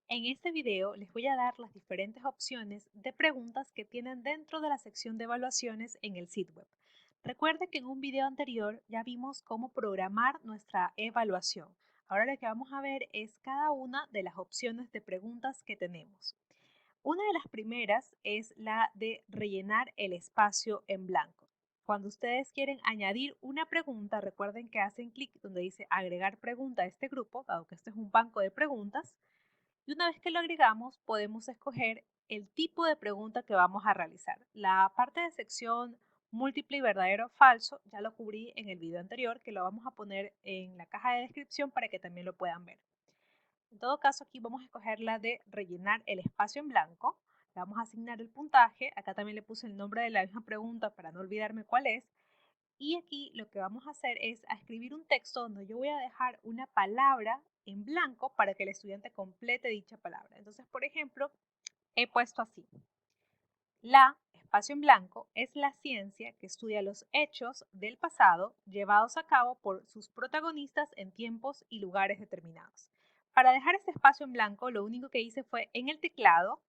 En este video les voy a dar las diferentes opciones de preguntas que tienen dentro de la sección de evaluaciones en el sitio web. Recuerden que en un video anterior ya vimos cómo programar nuestra evaluación. Ahora lo que vamos a ver es cada una de las opciones de preguntas que tenemos. Una de las primeras es la de rellenar el espacio en blanco. Cuando ustedes quieren añadir una pregunta, recuerden que hacen clic donde dice agregar pregunta a este grupo, dado que este es un banco de preguntas. Y una vez que lo agregamos, podemos escoger el tipo de pregunta que vamos a realizar. La parte de sección múltiple y verdadero o falso ya lo cubrí en el video anterior, que lo vamos a poner en la caja de descripción para que también lo puedan ver. En todo caso, aquí vamos a escoger la de rellenar el espacio en blanco. Le vamos a asignar el puntaje. Acá también le puse el nombre de la misma pregunta para no olvidarme cuál es. Y aquí lo que vamos a hacer es a escribir un texto donde yo voy a dejar una palabra en blanco para que el estudiante complete dicha palabra. Entonces, por ejemplo, he puesto así. La, espacio en blanco, es la ciencia que estudia los hechos del pasado llevados a cabo por sus protagonistas en tiempos y lugares determinados. Para dejar este espacio en blanco, lo único que hice fue en el teclado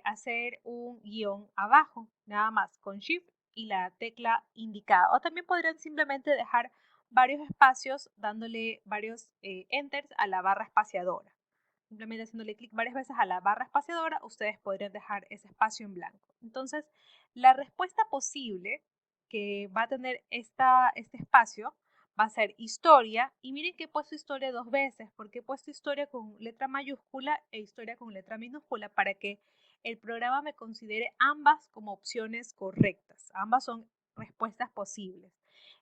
hacer un guión abajo, nada más, con Shift y la tecla indicada. O también podrían simplemente dejar varios espacios dándole varios enters a la barra espaciadora. Simplemente haciéndole clic varias veces a la barra espaciadora, ustedes podrían dejar ese espacio en blanco. Entonces, la respuesta posible que va a tener este espacio va a ser historia. Y miren que he puesto historia dos veces, porque he puesto historia con letra mayúscula e historia con letra minúscula para que el programa me considere ambas como opciones correctas. Ambas son respuestas posibles.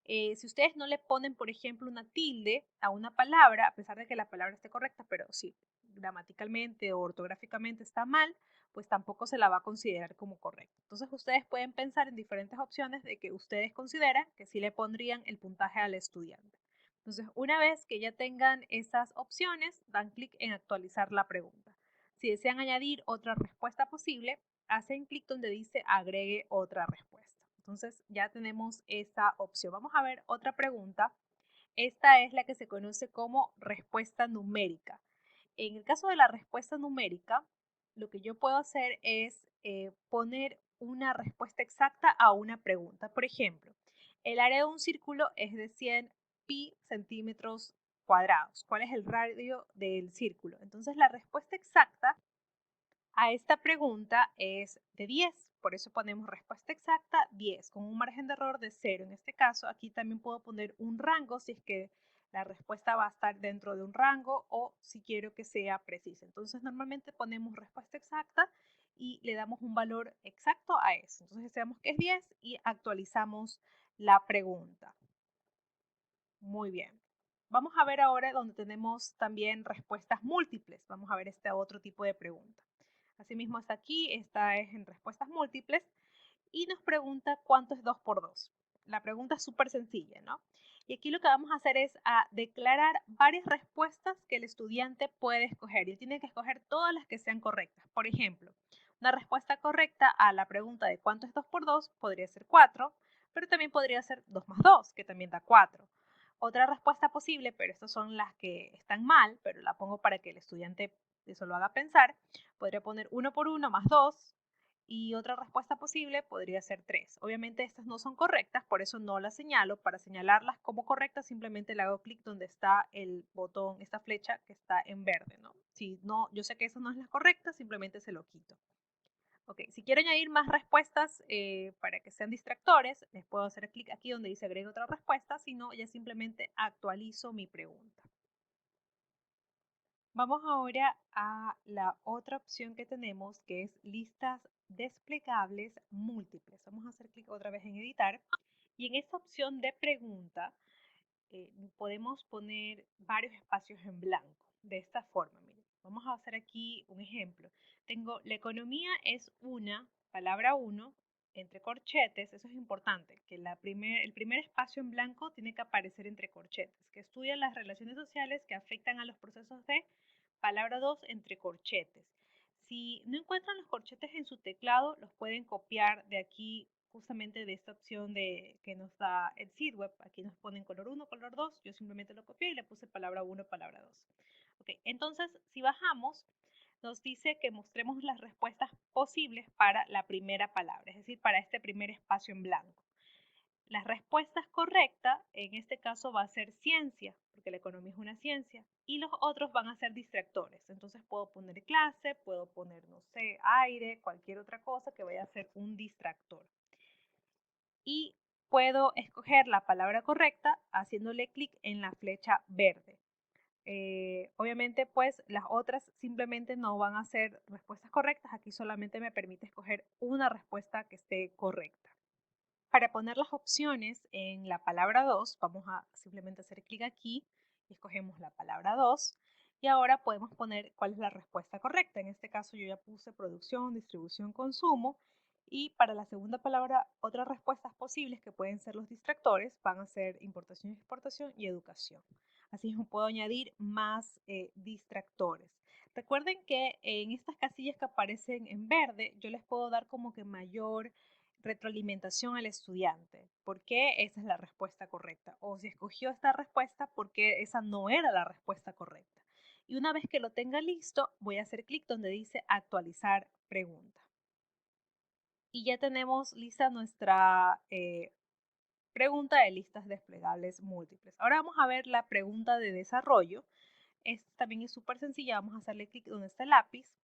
Si ustedes no le ponen, por ejemplo, una tilde a una palabra, a pesar de que la palabra esté correcta, pero sí, gramaticalmente o ortográficamente está mal, pues tampoco se la va a considerar como correcta. Entonces ustedes pueden pensar en diferentes opciones de que ustedes consideran que sí le pondrían el puntaje al estudiante. Entonces, una vez que ya tengan esas opciones, dan clic en actualizar la pregunta. Si desean añadir otra respuesta posible, hacen clic donde dice agregue otra respuesta. Entonces ya tenemos esa opción. Vamos a ver otra pregunta. Esta es la que se conoce como respuesta numérica. En el caso de la respuesta numérica, lo que yo puedo hacer es poner una respuesta exacta a una pregunta. Por ejemplo, el área de un círculo es de 100 pi centímetros cuadrados. ¿Cuál es el radio del círculo? Entonces, la respuesta exacta a esta pregunta es de 10, por eso ponemos respuesta exacta 10, con un margen de error de 0. En este caso, aquí también puedo poner un rango si es que la respuesta va a estar dentro de un rango o si quiero que sea precisa. Entonces, normalmente ponemos respuesta exacta y le damos un valor exacto a eso. Entonces, deseamos que es 10 y actualizamos la pregunta. Muy bien. Vamos a ver ahora donde tenemos también respuestas múltiples. Vamos a ver este otro tipo de pregunta. Asimismo está aquí, esta es en respuestas múltiples y nos pregunta cuánto es 2 por 2. La pregunta es súper sencilla, ¿no? Y aquí lo que vamos a hacer es a declarar varias respuestas que el estudiante puede escoger. Y él tiene que escoger todas las que sean correctas. Por ejemplo, una respuesta correcta a la pregunta de cuánto es 2 por 2 podría ser 4, pero también podría ser 2 más 2, que también da 4. Otra respuesta posible, pero estas son las que están mal, pero la pongo para que el estudiante eso lo haga pensar, podría poner 1 por 1 más 2 y otra respuesta posible podría ser 3. Obviamente estas no son correctas, por eso no las señalo. Para señalarlas como correctas simplemente le hago clic donde está el botón, esta flecha que está en verde, ¿no? Si no, yo sé que esa no es la correcta, simplemente se lo quito. Ok, si quiero añadir más respuestas para que sean distractores, les puedo hacer clic aquí donde dice agregue otra respuesta, si no, ya simplemente actualizo mi pregunta. Vamos ahora a la otra opción que tenemos, que es listas desplegables múltiples. Vamos a hacer clic otra vez en editar y en esta opción de pregunta podemos poner varios espacios en blanco. De esta forma, miren. Vamos a hacer aquí un ejemplo. Tengo la economía es una, palabra uno, entre corchetes. Eso es importante, que el primer espacio en blanco tiene que aparecer entre corchetes, que estudia las relaciones sociales que afectan a los procesos de palabra 2 entre corchetes. Si no encuentran los corchetes en su teclado, los pueden copiar de aquí justamente de esta opción que nos da el sitio web. Aquí nos ponen color 1, color 2. Yo simplemente lo copié y le puse palabra 1, palabra 2. Ok, entonces si bajamos, nos dice que mostremos las respuestas posibles para la primera palabra, es decir, para este primer espacio en blanco. La respuesta correcta, en este caso, va a ser ciencia, porque la economía es una ciencia, y los otros van a ser distractores. Entonces puedo poner clase, puedo poner, no sé, aire, cualquier otra cosa que vaya a ser un distractor. Y puedo escoger la palabra correcta haciéndole clic en la flecha verde. Obviamente, pues las otras simplemente no van a ser respuestas correctas. Aquí solamente me permite escoger una respuesta que esté correcta. Para poner las opciones en la palabra 2, vamos a simplemente hacer clic aquí y escogemos la palabra 2. Y ahora podemos poner cuál es la respuesta correcta. En este caso yo ya puse producción, distribución, consumo. Y para la segunda palabra, otras respuestas posibles que pueden ser los distractores van a ser importación, exportación y educación. Así mismo puedo añadir más distractores. Recuerden que en estas casillas que aparecen en verde, yo les puedo dar como que mayor retroalimentación al estudiante. ¿Por qué esa es la respuesta correcta? O si escogió esta respuesta, ¿por qué esa no era la respuesta correcta? Y una vez que lo tenga listo, voy a hacer clic donde dice actualizar pregunta. Y ya tenemos lista nuestra pregunta de listas desplegables múltiples. Ahora vamos a ver la pregunta de desarrollo. Esta también es súper sencilla. Vamos a hacerle clic donde está el lápiz.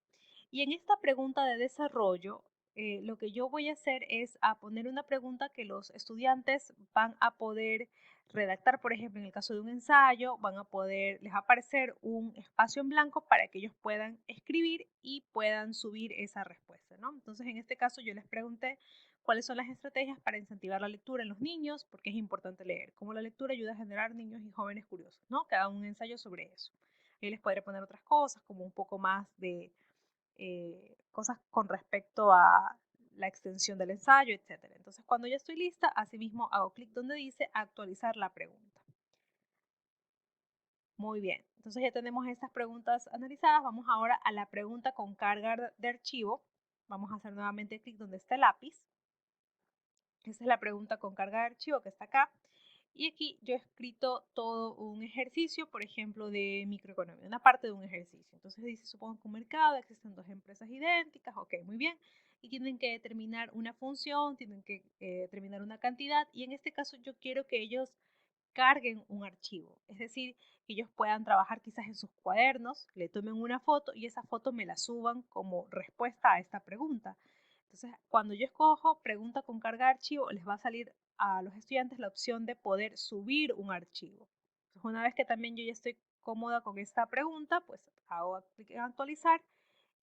Y en esta pregunta de desarrollo, lo que yo voy a hacer es a poner una pregunta que los estudiantes van a poder redactar. Por ejemplo, en el caso de un ensayo, les va a aparecer un espacio en blanco para que ellos puedan escribir y puedan subir esa respuesta, ¿no? Entonces, en este caso, yo les pregunté cuáles son las estrategias para incentivar la lectura en los niños, porque es importante leer, cómo la lectura ayuda a generar niños y jóvenes curiosos, ¿no? Que hagan un ensayo sobre eso. Ahí les podré poner otras cosas, como un poco más de cosas con respecto a la extensión del ensayo, etcétera. Entonces, cuando ya estoy lista, asimismo hago clic donde dice actualizar la pregunta. Muy bien, entonces ya tenemos estas preguntas analizadas. Vamos ahora a la pregunta con carga de archivo. Vamos a hacer nuevamente clic donde está el lápiz. Esa es la pregunta con carga de archivo que está acá. Y aquí yo he escrito todo un ejercicio, por ejemplo, de microeconomía, una parte de un ejercicio. Entonces dice, supongo que un mercado, existen dos empresas idénticas, ok, muy bien. Y tienen que determinar una función, tienen que determinar una cantidad. Y en este caso yo quiero que ellos carguen un archivo. Es decir, que ellos puedan trabajar quizás en sus cuadernos, le tomen una foto y esa foto me la suban como respuesta a esta pregunta. Entonces, cuando yo escojo pregunta con carga de archivo, les va a salir a los estudiantes la opción de poder subir un archivo. Entonces, una vez que también yo ya estoy cómoda con esta pregunta, pues hago clic en actualizar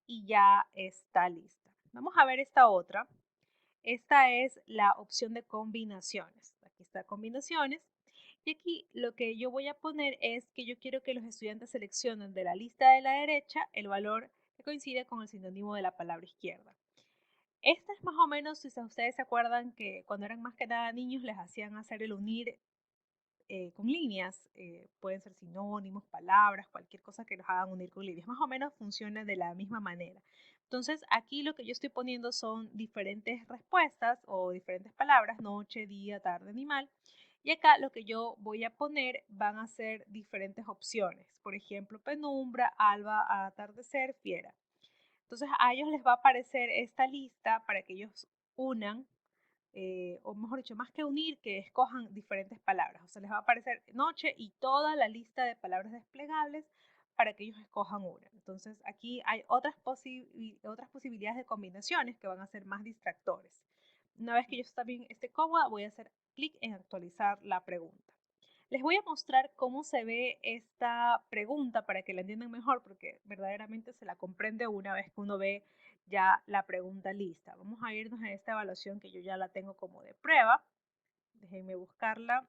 y ya está lista. Vamos a ver esta otra. Esta es la opción de combinaciones. Aquí está combinaciones. Y aquí lo que yo voy a poner es que yo quiero que los estudiantes seleccionen de la lista de la derecha el valor que coincide con el sinónimo de la palabra izquierda. Esta es más o menos, si ustedes se acuerdan que cuando eran más que nada niños les hacían hacer el unir con líneas, pueden ser sinónimos, palabras, cualquier cosa que los hagan unir con líneas. Más o menos funciona de la misma manera. Entonces aquí lo que yo estoy poniendo son diferentes respuestas o diferentes palabras, noche, día, tarde, animal. Y acá lo que yo voy a poner van a ser diferentes opciones. Por ejemplo, penumbra, alba, atardecer, fiera. Entonces a ellos les va a aparecer esta lista para que ellos unan, o mejor dicho, más que unir, que escojan diferentes palabras. O sea, les va a aparecer noche y toda la lista de palabras desplegables para que ellos escojan una. Entonces aquí hay otras posibilidades de combinaciones que van a ser más distractores. Una vez que yo también esté cómoda, voy a hacer clic en actualizar la pregunta. Les voy a mostrar cómo se ve esta pregunta para que la entiendan mejor, porque verdaderamente se la comprende una vez que uno ve ya la pregunta lista. Vamos a irnos a esta evaluación que yo ya la tengo como de prueba. Déjenme buscarla.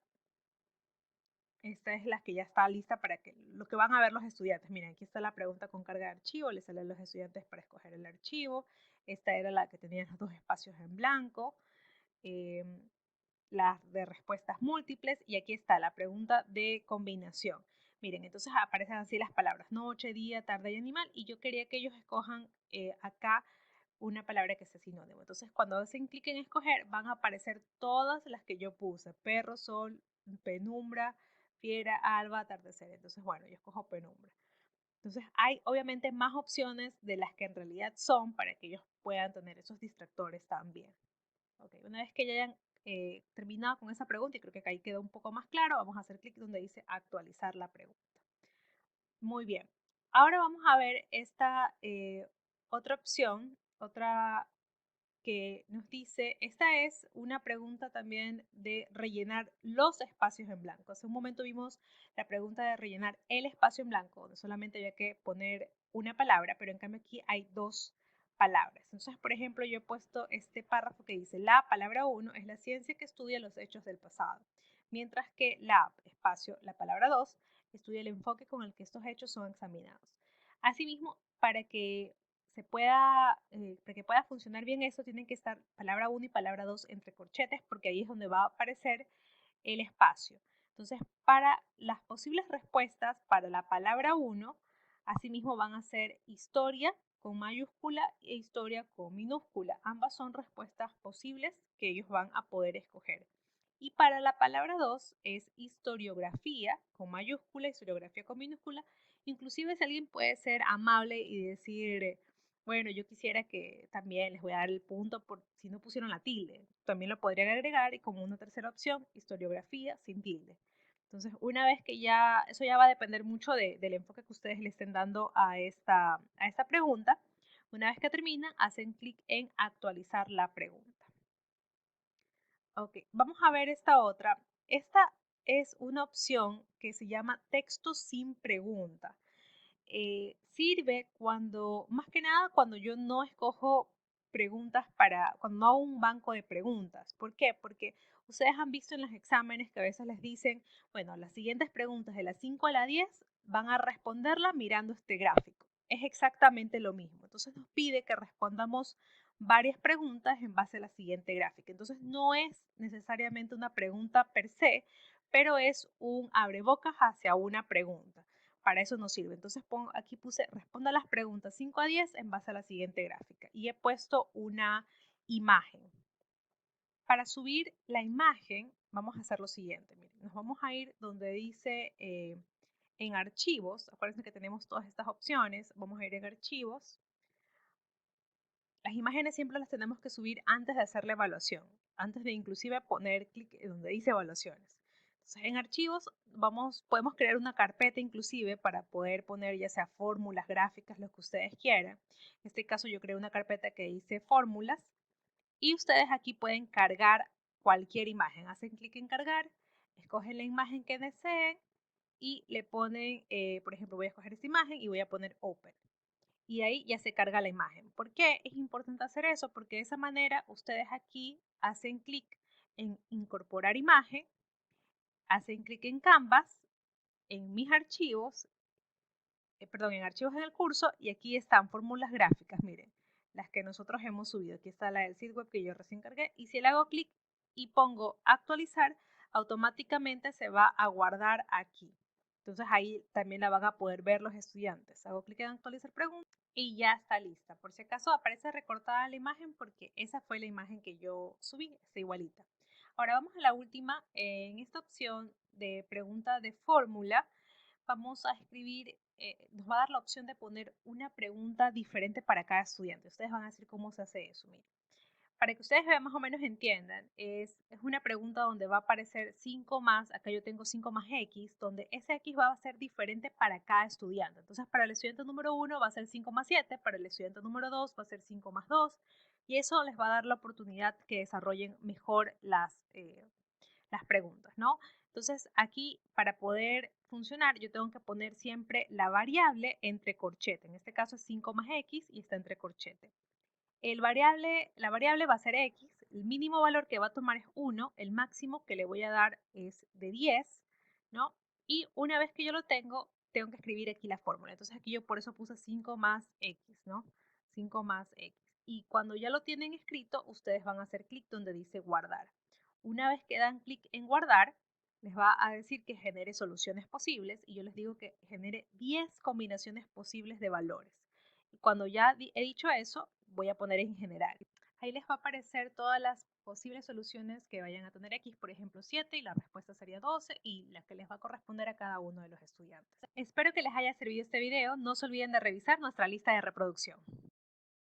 Esta es la que ya está lista para que lo que van a ver los estudiantes. Miren, aquí está la pregunta con carga de archivo. Les sale a los estudiantes para escoger el archivo. Esta era la que tenía los dos espacios en blanco. Eh, las de respuestas múltiples y aquí está la pregunta de combinación. Miren, entonces aparecen así las palabras noche, día, tarde y animal y yo quería que ellos escojan acá una palabra que sea sinónimo. Entonces cuando hacen clic en escoger van a aparecer todas las que yo puse, perro, sol, penumbra, fiera, alba, atardecer. Entonces bueno, yo escojo penumbra. Entonces hay obviamente más opciones de las que en realidad son para que ellos puedan tener esos distractores también. Okay, una vez que ya hayan terminado con esa pregunta, y creo que ahí quedó un poco más claro, vamos a hacer clic donde dice actualizar la pregunta. Muy bien. Ahora vamos a ver esta otra opción, otra que nos dice, esta es una pregunta también de rellenar los espacios en blanco. Hace un momento vimos la pregunta de rellenar el espacio en blanco, donde solamente había que poner una palabra, pero en cambio aquí hay dos palabras. Entonces, por ejemplo, yo he puesto este párrafo que dice, la palabra 1 es la ciencia que estudia los hechos del pasado, mientras que la palabra 2, estudia el enfoque con el que estos hechos son examinados. Asimismo, para que pueda funcionar bien eso, tienen que estar palabra 1 y palabra 2 entre corchetes, porque ahí es donde va a aparecer el espacio. Entonces, para las posibles respuestas para la palabra 1, asimismo van a ser historia con mayúscula e historia con minúscula. Ambas son respuestas posibles que ellos van a poder escoger. Y para la palabra 2 es historiografía con mayúscula, historiografía con minúscula. Inclusive si alguien puede ser amable y decir, bueno, yo quisiera que también les voy a dar el punto por si no pusieron la tilde. También lo podrían agregar y como una tercera opción, historiografía sin tilde. Entonces, una vez que ya, eso ya va a depender mucho del enfoque que ustedes le estén dando a esta pregunta. Una vez que terminan, hacen clic en actualizar la pregunta. Ok, vamos a ver esta otra. Esta es una opción que se llama texto sin pregunta. Sirve cuando, más que nada, cuando yo no escojo preguntas cuando no hago un banco de preguntas. ¿Por qué? Porque ustedes han visto en los exámenes que a veces les dicen, bueno, las siguientes preguntas de las 5 a la 10 van a responderla mirando este gráfico. Es exactamente lo mismo. Entonces nos pide que respondamos varias preguntas en base a la siguiente gráfica. Entonces no es necesariamente una pregunta per se, pero es un abrebocas hacia una pregunta. Para eso nos sirve. Entonces aquí puse responda las preguntas 5 a 10 en base a la siguiente gráfica y he puesto una imagen. Para subir la imagen vamos a hacer lo siguiente. Miren, nos vamos a ir donde dice en archivos. Acuérdense que tenemos todas estas opciones. Vamos a ir en archivos. Las imágenes siempre las tenemos que subir antes de hacer la evaluación, antes de inclusive poner clic donde dice evaluaciones. Entonces, en archivos podemos crear una carpeta inclusive para poder poner ya sea fórmulas, gráficas, lo que ustedes quieran. En este caso yo creo una carpeta que dice fórmulas y ustedes aquí pueden cargar cualquier imagen. Hacen clic en cargar, escogen la imagen que deseen y le ponen, por ejemplo, voy a escoger esta imagen y voy a poner Open y ahí ya se carga la imagen. ¿Por qué es importante hacer eso? Porque de esa manera ustedes aquí hacen clic en incorporar imagen, hacen clic en Canvas, en mis archivos, perdón, en archivos en el curso y aquí están fórmulas gráficas, miren, las que nosotros hemos subido. Aquí está la del sitio que yo recién cargué y si le hago clic y pongo actualizar, automáticamente se va a guardar aquí. Entonces ahí también la van a poder ver los estudiantes. Hago clic en actualizar pregunta y ya está lista. Por si acaso aparece recortada la imagen porque esa fue la imagen que yo subí, está igualita. Ahora vamos a la última. En esta opción de pregunta de fórmula, vamos a escribir, nos va a dar la opción de poner una pregunta diferente para cada estudiante. Ustedes van a decir cómo se hace eso. Miren. Para que ustedes más o menos entiendan, es una pregunta donde va a aparecer 5 más, acá yo tengo 5 más X, donde ese X va a ser diferente para cada estudiante. Entonces, para el estudiante número 1 va a ser 5 más 7, para el estudiante número 2 va a ser 5 más 2, y eso les va a dar la oportunidad que desarrollen mejor las preguntas, ¿no? Entonces, aquí para poder funcionar, yo tengo que poner siempre la variable entre corchete. En este caso es 5 más X y está entre corchete. La variable va a ser X, el mínimo valor que va a tomar es 1, el máximo que le voy a dar es de 10, ¿no? Y una vez que yo lo tengo que escribir aquí la fórmula. Entonces aquí yo por eso puse 5 más X, ¿no? 5 más X. Y cuando ya lo tienen escrito, ustedes van a hacer clic donde dice guardar. Una vez que dan clic en guardar, les va a decir que genere soluciones posibles y yo les digo que genere 10 combinaciones posibles de valores. Cuando ya he dicho eso, voy a poner en general. Ahí les va a aparecer todas las posibles soluciones que vayan a tener X, por ejemplo 7, y la respuesta sería 12, y la que les va a corresponder a cada uno de los estudiantes. Espero que les haya servido este video. No se olviden de revisar nuestra lista de reproducción.